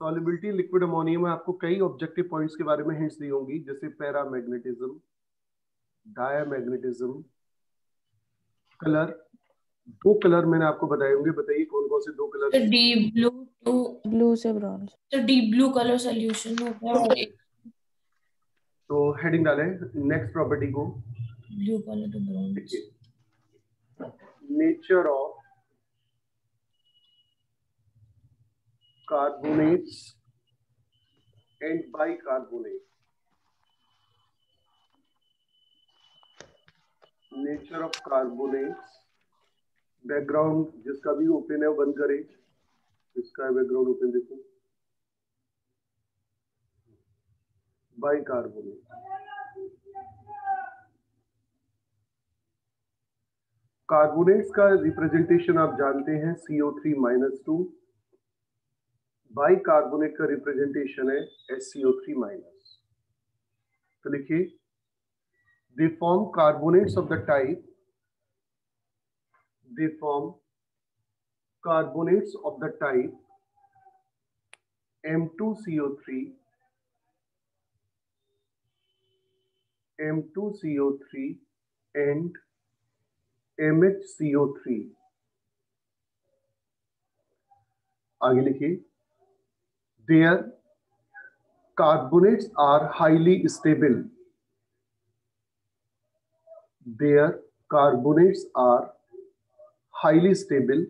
Solubility liquid ammonia में आपको कई ऑब्जेक्टिव पॉइंट्स के बारे में हिंट्स दी होंगी, जैसे पैरामैग्नेटिज्म, डायामैग्नेटिज्म, कलर। दो कलर मैंने आपको बताए होंगे, बताइए कौन कौन से दो colour. Deep blue to blue से ब्राउन। तो डीप ब्लू कलर सोल्यूशन हो गया और तो हेडिंग डालें नेक्स्ट प्रॉपर्टी को। Blue colour to brown. देखिए, nature of carbonates and bicarbonate. Nature of carbonates, background जिसका भी ओपन है वो बंद करें, इसका बैकग्राउंड ओपन देखो। बाइकार्बोनेट, कार्बोनेट्स का रिप्रेजेंटेशन आप जानते हैं CO3-2। बाइकार्बोनेट का रिप्रेजेंटेशन है SCO3-। तो लिखिए, they form carbonates of the type, they form carbonates of the type M2CO3, M2CO3 and MHCO3। आगे लिखिए, their carbonates are highly stable, their carbonates are highly stable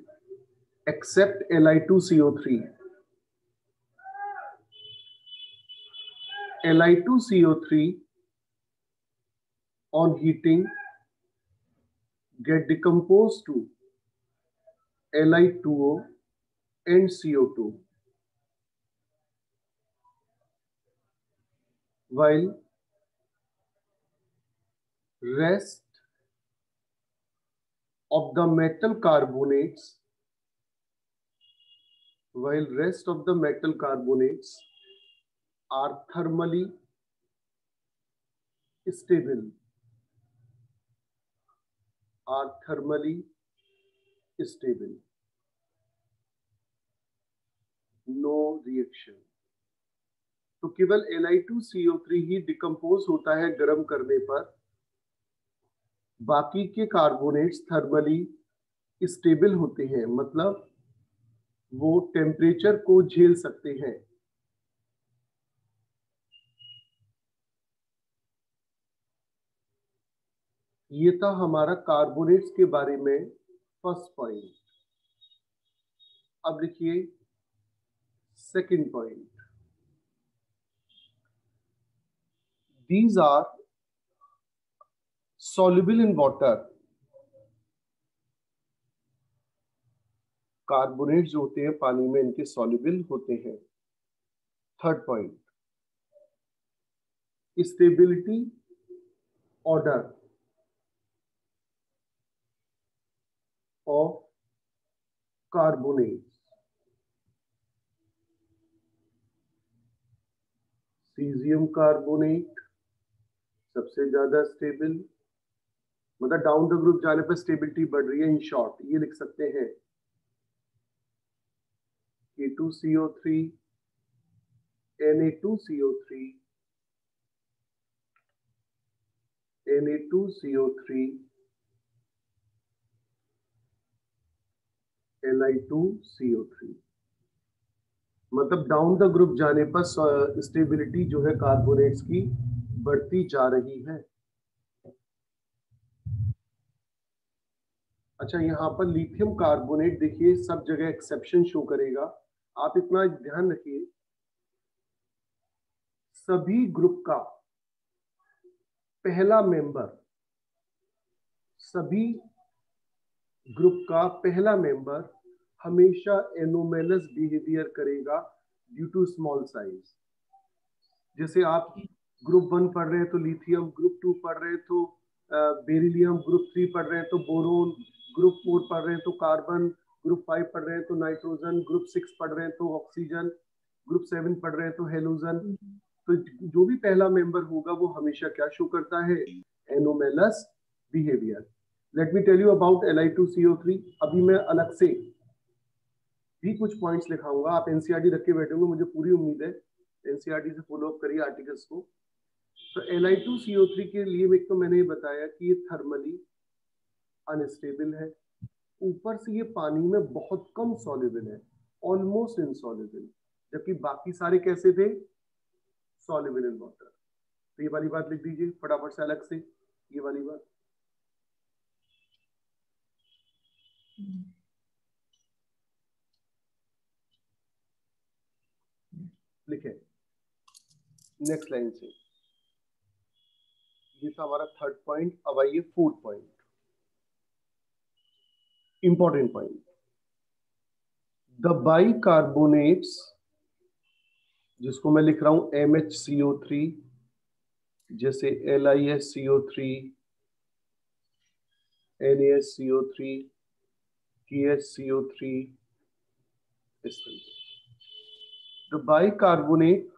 except Li2CO3। Li2CO3 on heating get decomposed to Li2O and CO2, while rest of the metal carbonates are thermally stable, no reaction। तो केवल Li2CO3 ही decompose होता है गर्म करने पर, बाकी के carbonates thermally stable होते हैं, मतलब वो टेम्परेचर को झेल सकते हैं। ये था हमारा कार्बोनेट्स के बारे में फर्स्ट पॉइंट। अब लिखिए second point, these are soluble in water। Carbonate जो होते हैं पानी में, इनके सॉल्युबल होते हैं। Third point, stability order of carbonate, caesium carbonate सबसे ज्यादा स्टेबल, मतलब डाउन द ग्रुप जाने पर स्टेबिलिटी बढ़ रही है। इन शॉर्ट ये लिख सकते हैं K2CO3, Na2CO3, Na2CO3, Li2CO3। मतलब डाउन द ग्रुप जाने पर स्टेबिलिटी जो है कार्बोनेट्स की बढ़ती जा रही है। अच्छा, यहाँ पर लिथियम कार्बोनेट देखिए सब जगह एक्सेप्शन शो करेगा, आप इतना ध्यान रखिए। सभी ग्रुप का पहला मेंबर हमेशा एनोमेलस बिहेवियर करेगा ड्यू टू स्मॉल साइज। जैसे आप ग्रुप 1 पढ़ रहे हैं तो लिथियम, ग्रुप 2 पढ़ रहे हैं तो बेरिलियम, ग्रुप 3 पढ़ रहे हैं तो बोरोन, ग्रुप 4 पढ़ रहे हैं तो कार्बन, ग्रुप 5 पढ़ रहे हैं तो नाइट्रोजन, ग्रुप 6 पढ़ रहे हैं तो ऑक्सीजन, ग्रुप 7 पढ़ रहे हैं तो हेलोजन। तो जो भी पहला मेंबर होगा वो हमेशा क्या शो करता है, anomalous behaviour. Let me tell you about Li2CO3। अभी मैं अलग से भी कुछ पॉइंट्स लिखाऊंगा। आप एनसीईआरटी रख के बैठे होंगे, मुझे पूरी उम्मीद है एनसीईआरटी से फॉलो अप करिए आर्टिकल्स को। तो Li2CO3 के लिए एक तो मैंने ये बताया कि ये थर्मली अनस्टेबल है, ऊपर से ये पानी में बहुत कम सॉल्युबल है, ऑलमोस्ट इनसॉल्युबल, जबकि बाकी सारे कैसे थे, सॉल्युबल इन वाटर। तो ये वाली बात लिख दीजिए फटाफट से अलग से, ये वाली बात। लिखे नेक्स्ट लाइन से, ये था हमारा थर्ड पॉइंट। अब आइए fourth point, important point. The bicarbonates, जिसको मैं लिख रहा हूं MHCO3, जैसे LiSCO3, NaSCO3, KSCO3, इस तरीके। The bicarbonate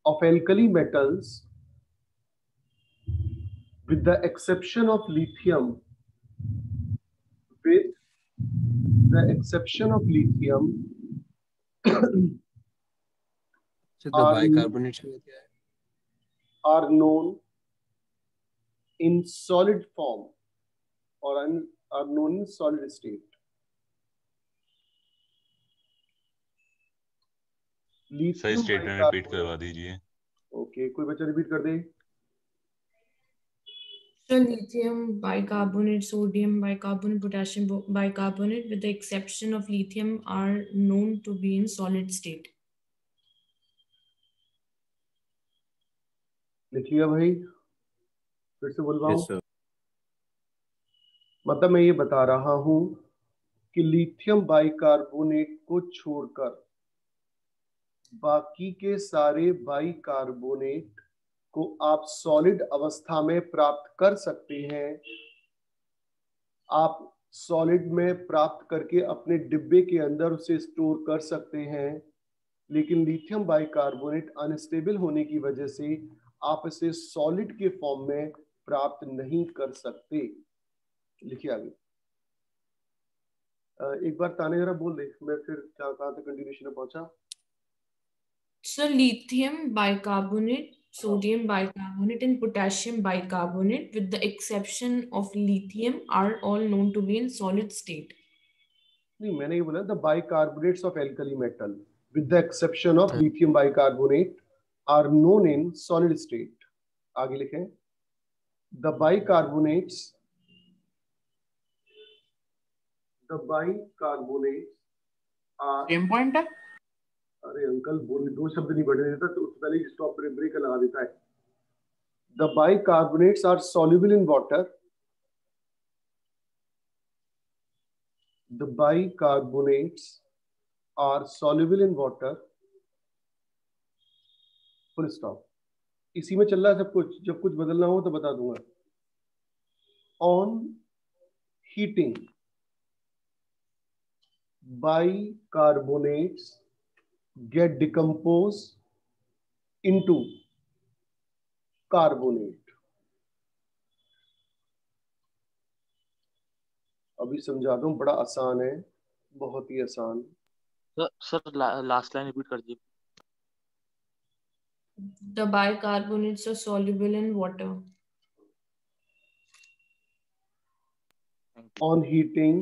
of alkali metals, with the exception of lithium, with the exception of lithium, are known in solid form or are known in solid state. सही statement repeat करवा दीजिए। Okay, कोई बच्चा repeat कर दे। So lithium bicarbonate, sodium bicarbonate, potassium bicarbonate, with the exception of lithium, are known to be in solid state. लिख लिया भाई, फिर से बोल रहा हूं। मतलब मैं ये बता रहा हूं कि लिथियम बाइकार्बोनेट को छोड़कर बाकी के सारे बाइकार्बोनेट को आप सॉलिड अवस्था में प्राप्त कर सकते हैं। आप सॉलिड में प्राप्त करके अपने डिब्बे के अंदर उसे स्टोर कर सकते हैं, लेकिन लिथियम बाइकार्बोनेट अनस्टेबल होने की वजह से आप इसे सॉलिड के फॉर्म में प्राप्त नहीं कर सकते। लिखिए आगे। एक बार ताने जरा बोल दे, मैं फिर क्या कहा था, कंटिन्यूशन में पहुंचा। So lithium bicarbonate, sodium bicarbonate, and potassium bicarbonate, with the exception of lithium, are all known to be in solid state. नहीं, मैंने ये बोला the bicarbonates of alkali metal with the exception of lithium bicarbonate are known in solid state. आगे लिखें, the bicarbonates are same point है। अरे uncle बोल, दो शब्द नहीं बढ़ने देता तो उससे पहले स्टॉप ब्रेक लगा देता है। The bicarbonates are soluble in water. The bicarbonates are soluble in water. Full stop. इसी में चल रहा है सब कुछ, जब कुछ बदलना हो तो बता दूंगा। On heating, bicarbonates get decomposed into carbonate. अभी समझा दूं, बड़ा आसान है, बहुत ही आसान। सर लास्ट लाइन रिपीट कर दीजिए। The bicarbonates are soluble in water. On heating,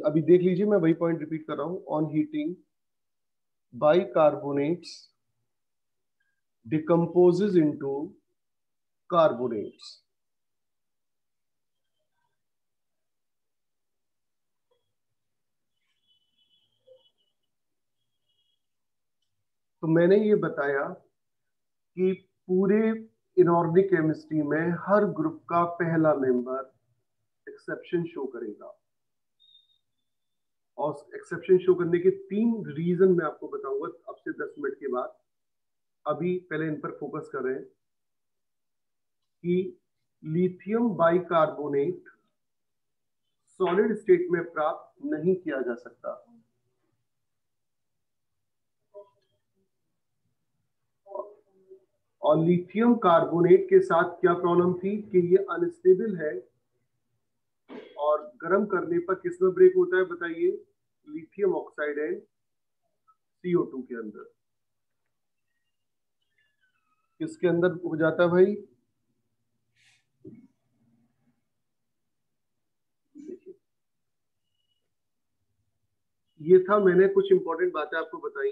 अभी देख लीजिए, मैं वही पॉइंट रिपीट कर रहा हूं। On heating, bicarbonates decomposes into carbonates. तो मैंने ये बताया कि पूरे इनऑर्गेनिक केमिस्ट्री में हर ग्रुप का पहला मेंबर एक्सेप्शन शो करेगा, और एक्सेप्शन शो करने के 3 रीजन मैं आपको बताऊंगा अब से 10 मिनट के बाद। अभी पहले इन पर फोकस कर रहे हैं कि लिथियम बाइकार्बोनेट सॉलिड स्टेट में प्राप्त नहीं किया जा सकता। और लिथियम कार्बोनेट के साथ क्या प्रॉब्लम थी कि ये अनस्टेबल है, और गर्म करने पर किस में ब्रेक होता है बताइए, लिथियम ऑक्साइड एंड CO2 के अंदर। किसके अंदर हो जाता है भाई? ये था, मैंने कुछ इंपॉर्टेंट बातें आपको बताई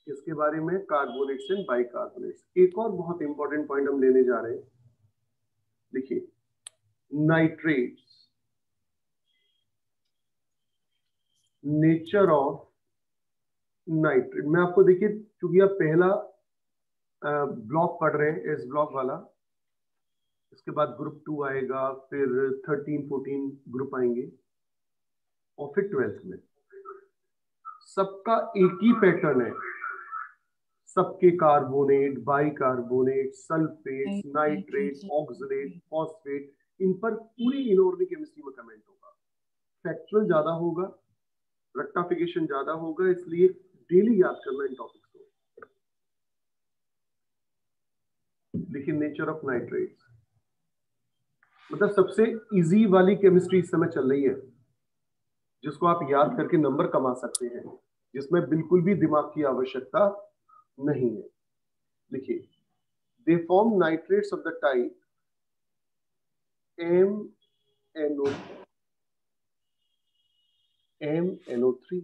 इसके बारे में, कार्बोनेट्स एंड बाइकार्बोनेट्स। एक और बहुत इंपॉर्टेंट पॉइंट हम लेने जा रहे हैं। देखिए, नाइट्रेट्स, नेचर ऑफ नाइट्रेट। मैं आपको, देखिए, क्योंकि आप पहला ब्लॉक पढ़ रहे हैं, एस ब्लॉक वाला, इसके बाद ग्रुप 2 आएगा, फिर 13-14 ग्रुप आएंगे, और फिर 12th में सबका एक ही पैटर्न है। सबके carbonate, bicarbonate, sulphate, nitrate, oxalate, phosphate, इन पर पूरी इनऑर्गेनिक केमिस्ट्री में कमेंट होगा। फैक्चुअल ज्यादा होगा, रेक्टिफिकेशन ज्यादा होगा, इसलिए डेली याद करना इन टॉपिक्स को। देखिए, नेचर ऑफ नाइट्रेट्स, मतलब सबसे इजी वाली केमिस्ट्री इस समय चल रही है, जिसको आप याद करके नंबर कमा सकते हैं, जिसमें बिल्कुल भी दिमाग की आवश्यकता नहीं है। देखिए, they form nitrates of the type MnO3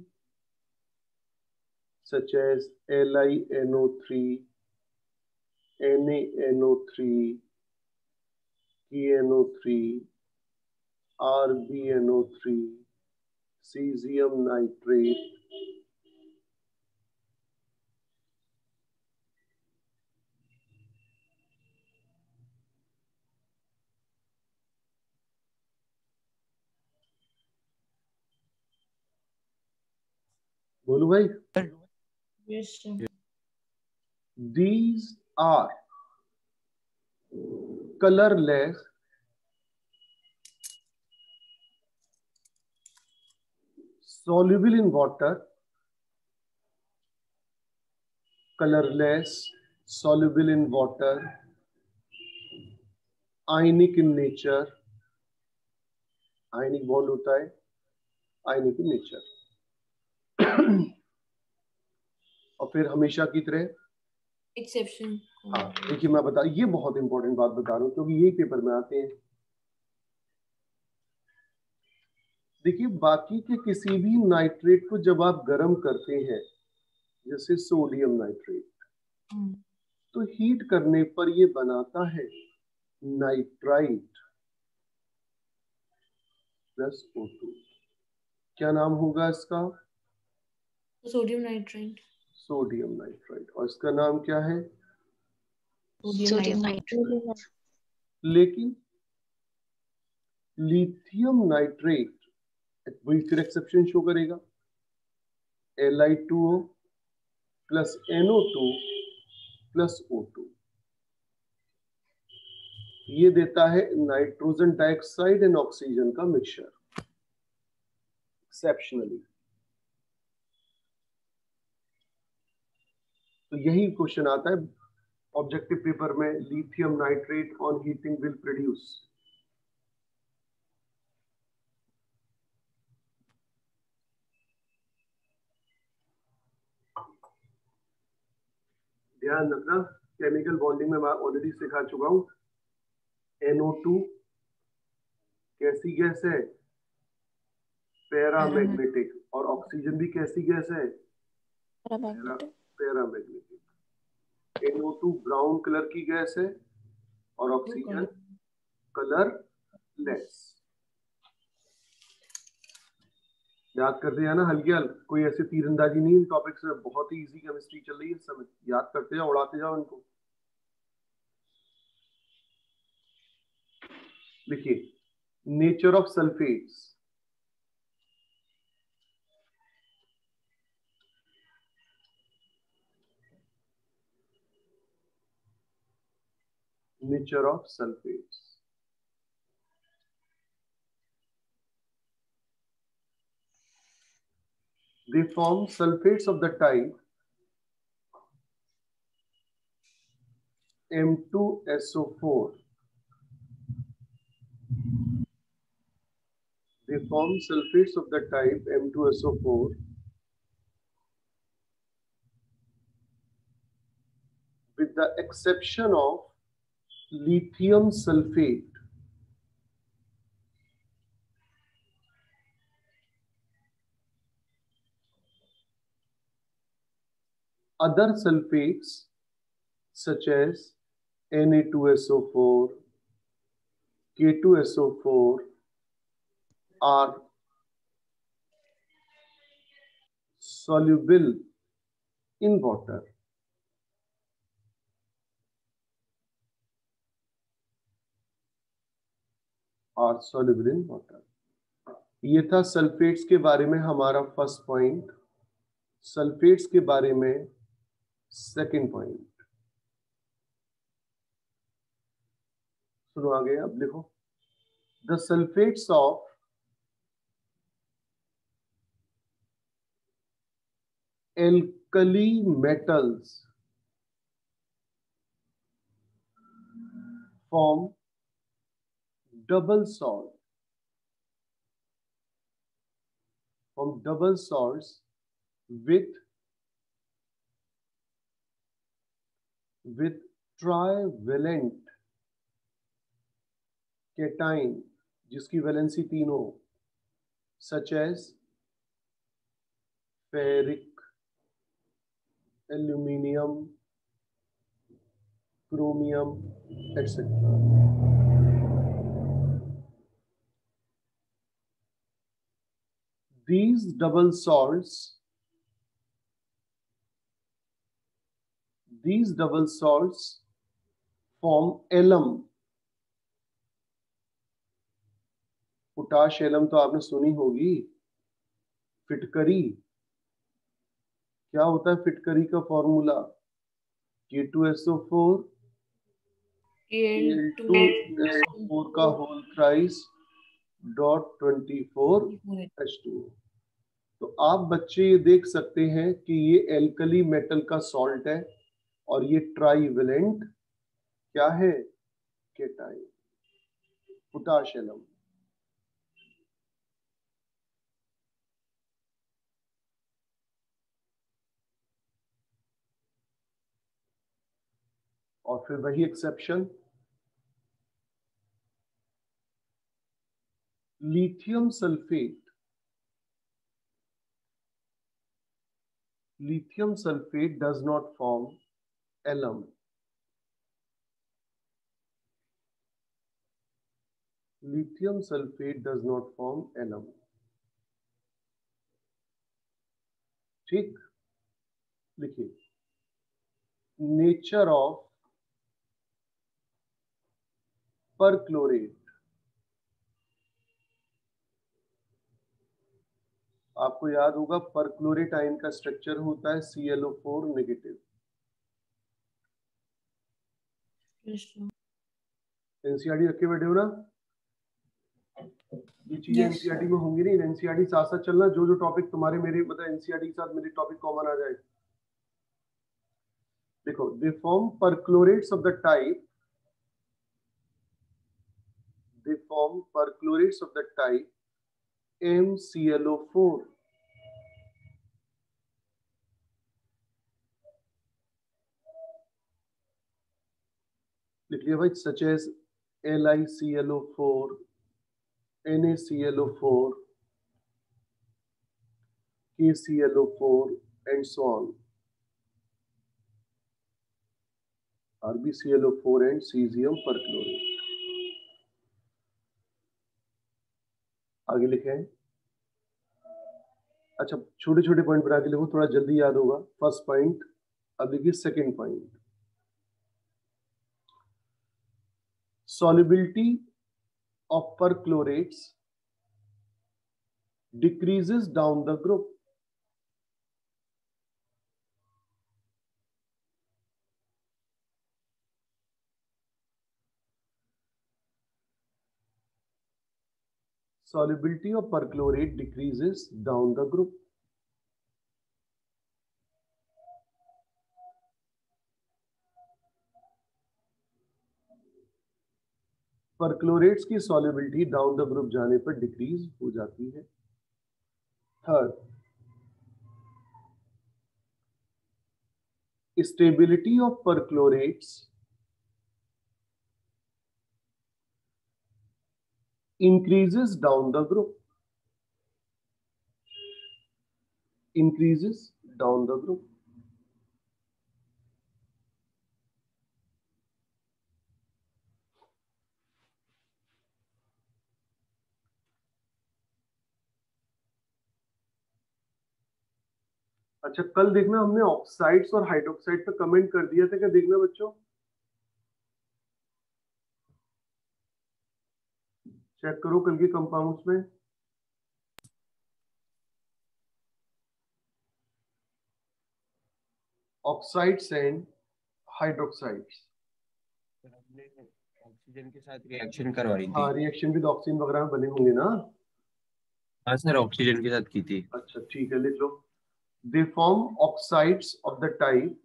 such as LiNO3, NaNO3, KNO3, RbNO3, cesium nitrate, बोलू भाई? Yes, sir. These are colorless, soluble in water, colorless, soluble in water, ionic in nature, ionic bond होता है, ionic in nature, और फिर हमेशा की तरह Exception. हाँ। देखिए, मैं बता, ये बहुत इंपॉर्टेंट बात बता रहा हूँ क्योंकि यही पेपर में आते हैं। देखिए, बाकी के किसी भी नाइट्रेट को जब आप गर्म करते हैं, जैसे सोडियम नाइट्रेट, तो हीट करने पर ये बनाता है नाइट्राइट प्लस O2। क्या नाम होगा इसका? Sodium nitrate. Sodium nitrite. और इसका नाम क्या है? Sodium nitrate. लेकिन लिथियम नाइट्रेट वही फिर एक्सेप्शन शो करेगा, Li2O plus NO2 plus O2, ये देता है नाइट्रोजन डाइऑक्साइड एंड ऑक्सीजन का मिक्सचर एक्सेप्शनली। तो यही क्वेश्चन आता है ऑब्जेक्टिव पेपर में, lithium nitrate on heating will produce. ध्यान रखना, केमिकल बॉन्डिंग में मैं ऑलरेडी सिखा चुका हूं। NO2 कैसी गैस है? पैरामैग्नेटिक। और ऑक्सीजन भी कैसी गैस है? पैरामैग्नेटिक। NO2 ब्राउन कलर की गैस है और ऑक्सीजन कलरलेस। याद करते जाना हल्की हल्की, कोई ऐसी तीरंदाजी नहीं इन टॉपिक्स में, बहुत ही इजी केमिस्ट्री चल रही है इस समय। याद करते जाओ, उड़ाते जाओ इनको। देखिए, nature of sulphates, nature of sulfates. They form sulfates of the type M2SO4. they form sulfates of the type M2SO4 with the exception of lithium sulfate. Other sulfates such as Na2SO4, K2SO4 are soluble in water. Are soluble in water. ये था sulphates के बारे में हमारा first point. Sulphates के बारे में second point. सुनो आगे, अब लिखो. The sulphates of alkali metals form double salt. Form double salts with trivalent cation जिसकी वैलेंसी 3 हो, such as ferric, aluminium, chromium, etc. These double salts form alum. Potash alum तो आपने सुनी होगी. फिटकरी, क्या होता है फिटकरी का फॉर्मूला? K2SO4 Al2SO4 का होल थ्राइस .24H2O. तो आप बच्चे ये देख सकते हैं कि ये एल्कली मेटल का सॉल्ट है और ये ट्राईवेलेंट क्या है? Cation, potash alum. और फिर वही exception, lithium sulphate. Lithium sulfate does not form alum. Lithium sulfate does not form alum. ठीक, लिखिए. Nature of perchlorate. आपको याद होगा परक्लोरेट आयन का स्ट्रक्चर होता है ClO4 नेगेटिव. एनसीईआरटी रखे बैठे हो ना? ये चीजें एनसीईआरटी में होंगी नहीं. एनसीईआरटी साथ साथ चलना, जो जो टॉपिक तुम्हारे मेरे मतलब एनसीईआरटी के साथ मेरे टॉपिक कॉमन आ जाए. देखो, they form perchlorates of the type. They form perchlorates of the type MClO4. लिख लिया भाई, such as LiClO4, NaClO4, KClO4 and so on. RbClO4 and cesium perchlorate. आगे लिखे. अच्छा, छोटे छोटे पॉइंट बना के लिखो, थोड़ा जल्दी याद होगा. First point. अब देखिए second point. Solubility of perchlorates decreases down the group. Solubility of perchlorate decreases down the group. परक्लोरेट्स की सॉल्युबिलिटी डाउन द ग्रुप जाने पर डिक्रीज हो जाती है। Third, stability of perchlorates increases down the group, increases down the group. अच्छा, कल देखना हमने ऑक्साइड्स और हाइड्रोक्साइड पे कमेंट कर दिया था, क्या देखना बच्चों? चेक करो कल के कंपाउंड्स में। Oxides and hydroxides. ऑक्सीजन के साथ रिएक्शन करवाई थी। हाँ, रिएक्शन विद ऑक्सीजन वगैरह में बने होंगे ना? हाँ सर, ऑक्सीजन के साथ की थी। अच्छा ठीक है, लिख लो। They form oxides of the type,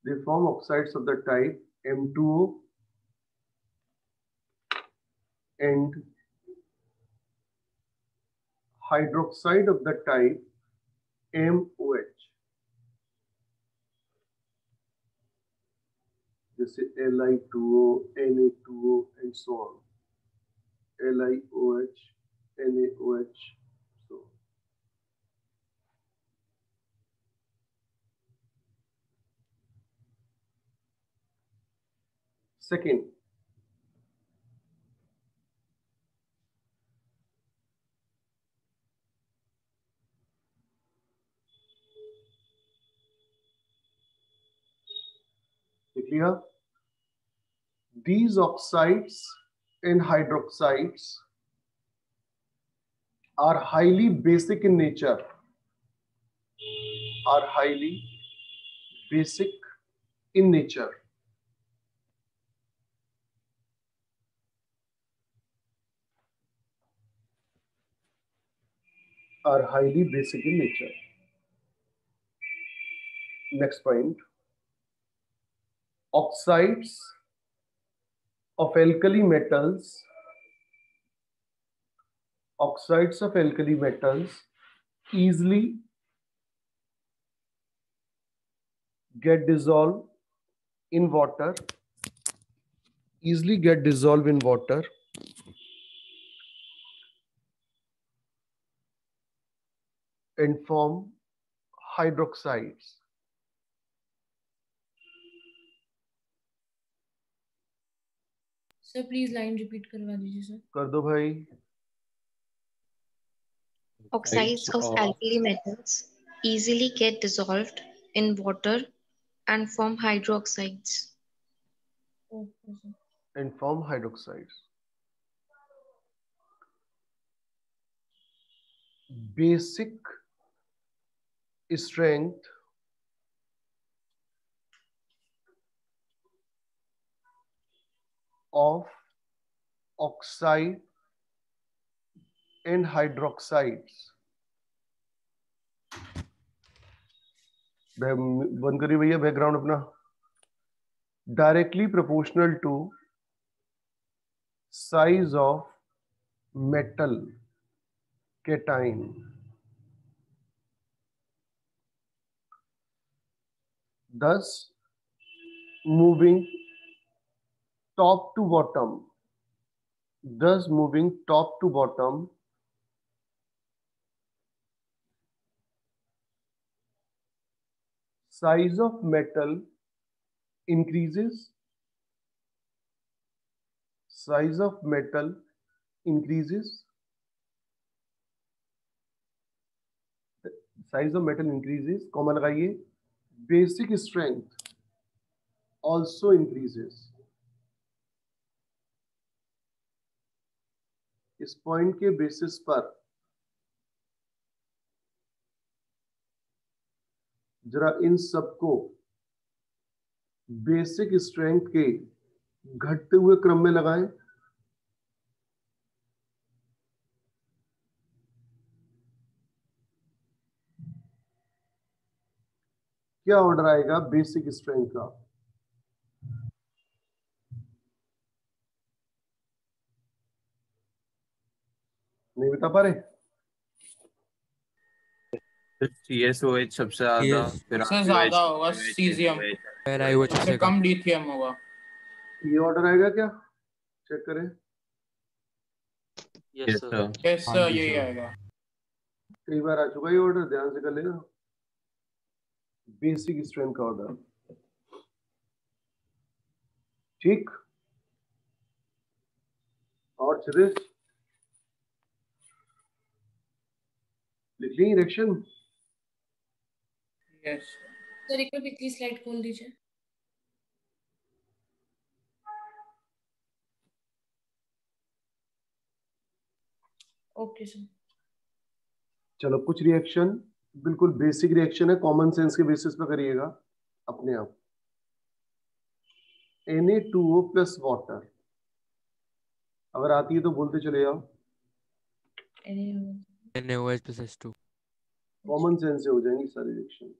they form oxides of the type M2O and hydroxide of the type MOH, जैसे Li2O, Na2O and so on, LiOH, NaOH, so on. Second, clear? These oxides and hydroxides are highly basic in nature, are highly basic in nature. Are highly basic in nature. Next point, oxides of alkali metals, oxides of alkali metals easily get dissolved in water, easily get dissolved in water and form hydroxides. Sir please line repeat करवा दीजिए sir. कर दो भाई। Oxides of alkali metals easily get dissolved in water and form hydroxides. Okay sir. And form hydroxides. Basic strength of oxide and hydroxides, बंद करिए भैया background अपना, directly proportional to size of metal cation. Thus moving top to bottom, thus moving top to bottom, size of metal increases, size of metal increases, size of metal increases, comma लगाइए, basic strength also increases. इस point के basis पर जरा इन सबको basic strength के घटते हुए क्रम में लगाएं। क्या ऑर्डर आएगा बेसिक स्ट्रेंथ का? बता पा रहे? CSOH सबसे ज्यादा, फिर सबसे ज्यादा होगा सीजियम, उससे कम लिथियम होगा। ये ऑर्डर आएगा क्या? चेक करें। Yes sir. यस सर, यही आएगा। कई बार आ चुका ये ऑर्डर, ध्यान से कर लेना। बेसिक स्ट्रेंथ का ऑर्डर। ठीक। और क्षितिज लिख ली रिएक्शन? यस सर एक बार पिछली स्लाइड खोल दीजिए। Okay sir. चलो कुछ रिएक्शन बिल्कुल बेसिक रिएक्शन है, कॉमन सेंस के बेसिस पे करिएगा अपने आप। Na2O प्लस वाटर, अगर आती है तो बोलते चले जाओ। NaOH plus H2। Common sense से हो जाएंगी सारी रिएक्शन।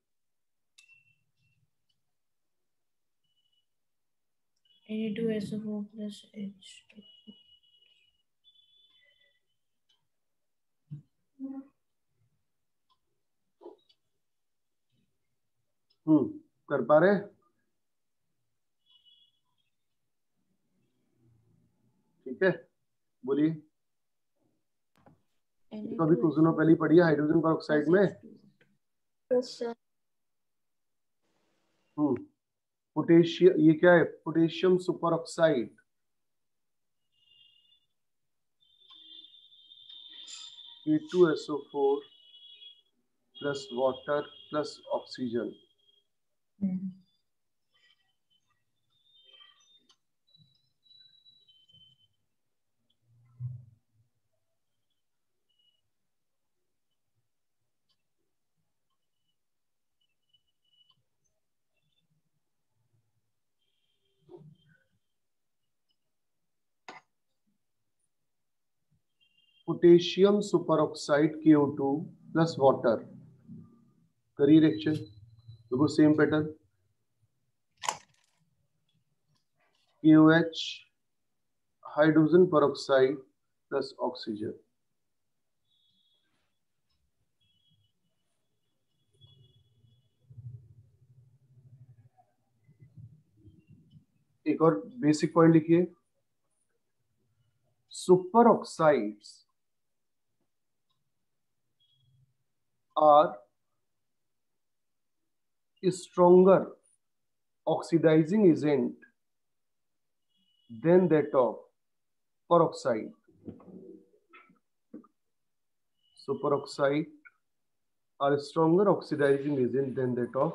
Na2SO4 plus H2। कर पा रहे? ठीक है, बोलिए। तो अभी कुछ दिनों पहले ही पढ़ी है हाइड्रोजन पेरोक्साइड में। पोटेशियम, ये क्या है? Potassium super oxide. K2SO4 plus water plus oxygen. Potassium super oxide KO2 plus water, करी रिएक्शन। देखो same pattern, KOH hydrogen peroxide plus oxygen. एक और बेसिक पॉइंट लिखिए, super oxides are stronger oxidizing agent than that of peroxide. Superoxide are stronger oxidizing agent than that of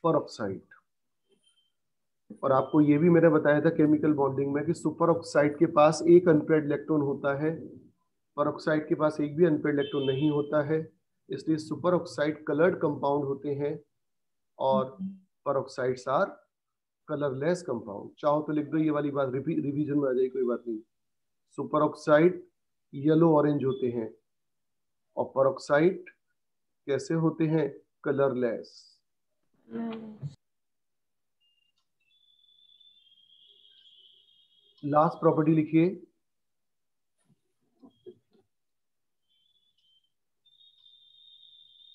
peroxide. और आपको ये भी मैंने बताया था केमिकल बॉन्डिंग में कि सुपर ऑक्साइड के पास एक अनपेयर्ड इलेक्ट्रॉन होता है, पेरोक्साइड के पास एक भी अनपेयर्ड इलेक्ट्रॉन नहीं होता है, इसलिए सुपर ऑक्साइड कलर्ड कंपाउंड होते हैं और पेरोक्साइड्स आर कलरलेस कंपाउंड। चाहो तो लिख दो, ये वाली बात रिवीजन में आ जाएगी, कोई बात नहीं। सुपर ऑक्साइड येलो ऑरेंज होते हैं और पेरोक्साइड कैसे होते हैं? कलरलेस। लास्ट प्रॉपर्टी लिखिए,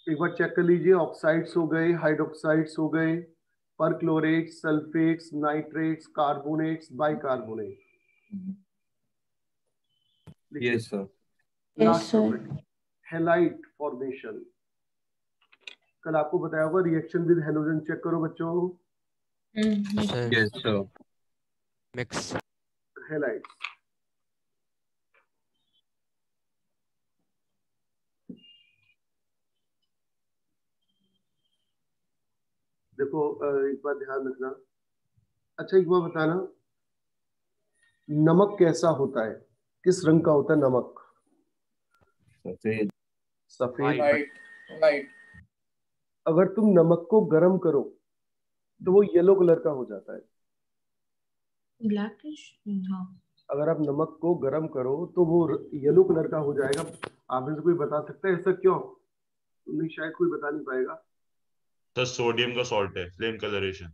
एक बार चेक कर लीजिए। ऑक्साइड्स हो गए, हाइड्रोक्साइड्स हो गए, perchlorates, sulphates, nitrates, carbonates, bicarbonate. Yes sir. Last property halide formation. कल आपको बताया होगा रिएक्शन विद हेलोजन चेक करो बच्चों। Yes sir. Mix halide. देखो एक बात ध्यान रखना। अच्छा एक बात बताना, नमक कैसा होता है? किस रंग का होता है नमक? सफेद। सफेद। राइट। अगर तुम नमक को गर्म करो तो वो येलो कलर का हो जाता है। ब्लैकिश। हाँ। अगर आप नमक को गर्म करो तो वो येलो कलर का हो जाएगा। आप में से कोई बता सकता है ऐसा क्यों? नहीं, शायद कोई बता नहीं पाएगा। तो सोडियम का सॉल्ट है, फ्लेम कलरेशन।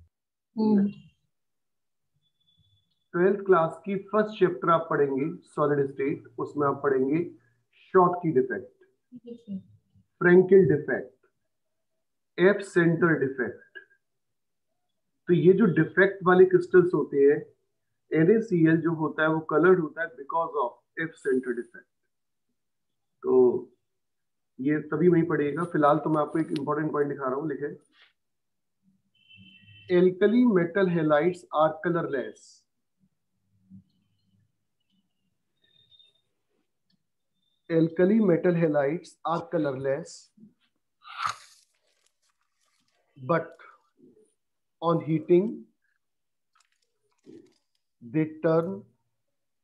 12th क्लास की फर्स्ट चैप्टर आप पढ़ेंगे सॉलिड स्टेट, उसमें आप पढ़ेंगे Schottky defect, Frenkel defect, F centre defect. तो ये जो डिफेक्ट वाले क्रिस्टल्स होते हैं, NaCl जो होता है वो कलर्ड होता है because of F centre defect. तो ये तभी वहीं पढ़िएगा। फिलहाल तो मैं आपको एक इंपॉर्टेंट पॉइंट दिखा रहा हूं, लिखे alkali metal halides are colourless. Alkali metal halides are colorless, but on heating they turn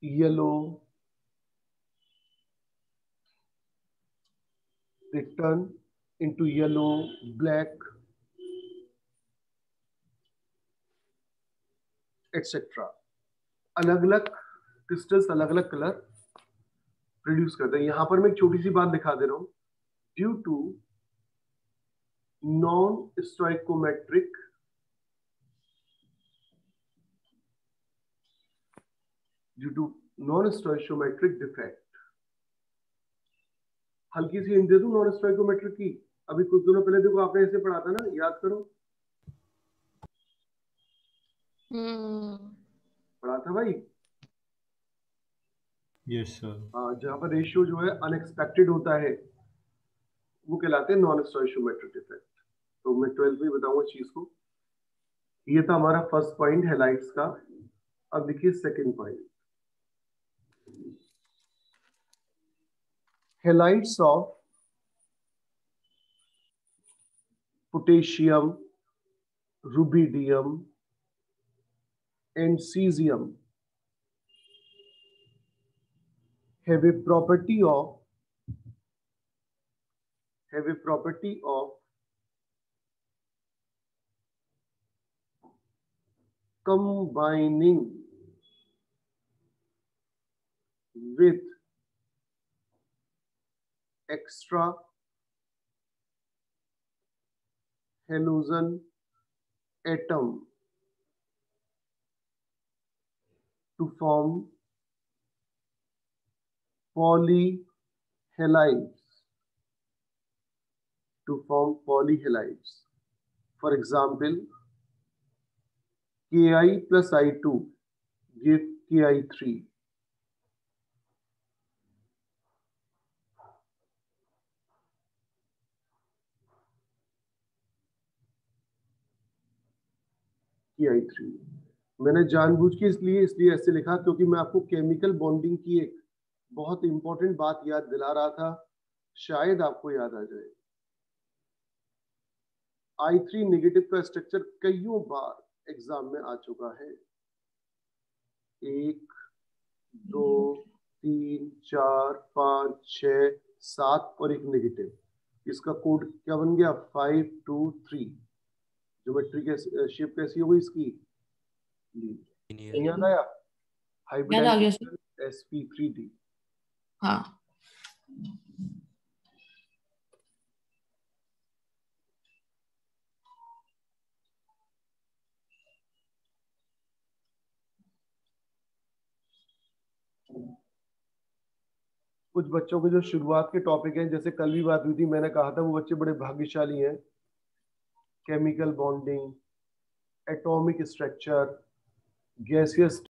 yellow, they turn into yellow, black, etc. अलग अलग क्रिस्टल्स अलग अलग कलर प्रोड्यूस करते हैं। यहां पर मैं एक छोटी सी बात दिखा दे रहा हूं, due to non stoichiometric defect. हल्की सी हिंट दे दूं नॉन स्टोइकोमेट्रिक की। अभी कुछ दिनों पहले देखो आपने ऐसे पढ़ा था ना, याद करो। पढ़ा था भाई। Yes sir. हाँ, जहां पर रेशियो जो है अनएक्सपेक्टेड होता है वो कहलाते हैं नॉन स्टोइकोमेट्रिक डिफेक्ट। तो मैं 12th में बताऊंगा चीज को। ये था हमारा फर्स्ट पॉइंट हैलाइड्स का। अब देखिए second point, halides of potassium, rubidium and caesium have a property of combining with extra halogen atom to form polyhalides. For example, Ki plus I2 give Ki3. Ki3 मैंने जानबूझ के इसलिए ऐसे लिखा क्योंकि मैं आपको केमिकल बॉन्डिंग की एक बहुत इंपॉर्टेंट बात याद दिला रहा था, शायद आपको याद आ जाए। I3 नेगेटिव का स्ट्रक्चर कईयों बार एग्जाम में आ चुका है। 1, 2, 3, 4, 5, 6, 7 और एक नेगेटिव। इसका कोड क्या बन गया? 5, 2, 3। ज्योमेट्री के शेप कैसी होगी इसकी? याद आया? Hybridisation sp3d। हाँ। कुछ बच्चों के जो शुरुआत के टॉपिक हैं, जैसे कल भी बात हुई थी, मैंने कहा था वो बच्चे बड़े भाग्यशाली हैं। Chemical bonding, atomic structure, gaseous